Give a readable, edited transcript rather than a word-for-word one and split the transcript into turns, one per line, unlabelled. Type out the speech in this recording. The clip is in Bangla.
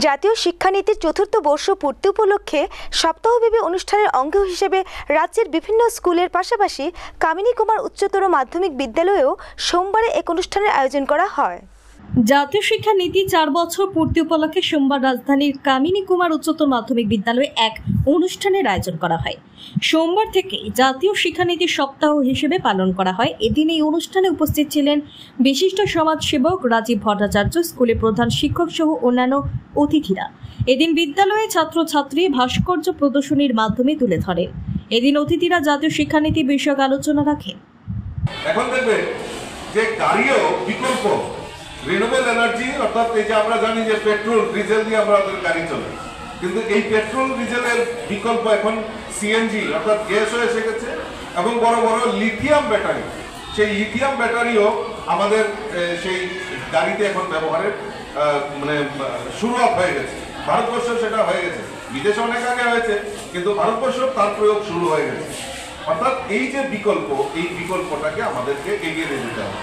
জাতীয় শিক্ষানীতির চতুর্থ বর্ষ পূর্তি উপলক্ষে সপ্তাহব্যাপী অনুষ্ঠানের অঙ্গ হিসেবে রাজ্যের বিভিন্ন স্কুলের পাশাপাশি কামিনী কুমার উচ্চতর মাধ্যমিক বিদ্যালয়েও সোমবারে এক অনুষ্ঠানের আয়োজন করা হয়।
জাতীয় শিক্ষানীতি 4 বছর পূর্তি উপলক্ষে সোমবার রাজধানীর কামিনী কুমার উচ্চতর মাধ্যমিক বিদ্যালয়ে এক অনুষ্ঠানের আয়োজন করা হয়। সোমবার থেকে জাতীয় শিক্ষানীতি সপ্তাহ হিসেবে পালন করা হয়। এদিন এই অনুষ্ঠানে উপস্থিত ছিলেন বিশিষ্ট সমাজসেবক রাজীব ভট্টাচার্য, স্কুলের প্রধান শিক্ষক সহ অন্যান্য অতিথিরা। এদিন বিদ্যালয়ে ছাত্রছাত্রী ভাস্কর্য প্রদর্শনীর মাধ্যমে তুলে ধরেন। এদিন অতিথিরা জাতীয় শিক্ষানীতি বিষয়ক আলোচনা রাখেন।
এখন দেখবে যে গাড়িও বিকল্প রিনিউয়েবল এনার্জি, অর্থাৎ এই যে আমরা জানি যে পেট্রোল ডিজেল দিয়ে আমাদের গাড়ি চলে, কিন্তু এই পেট্রোল ডিজেলের বিকল্প এখন সিএনজি অর্থাৎ গ্যাসও এসে গেছে এবং বড় বড় লিথিয়াম ব্যাটারি, সেই লিথিয়াম ব্যাটারিও আমাদের সেই গাড়িতে এখন ব্যবহারের শুরুয়াত হয়ে গেছে। ভারতবর্ষ সেটা হয়ে গেছে, বিদেশে অনেক আগে হয়েছে, কিন্তু ভারতবর্ষ তার প্রয়োগ শুরু হয়ে গেছে। অর্থাৎ এই যে বিকল্প, এই বিকল্পটাকে আমাদেরকে এগিয়ে নিয়ে যেতে হবে।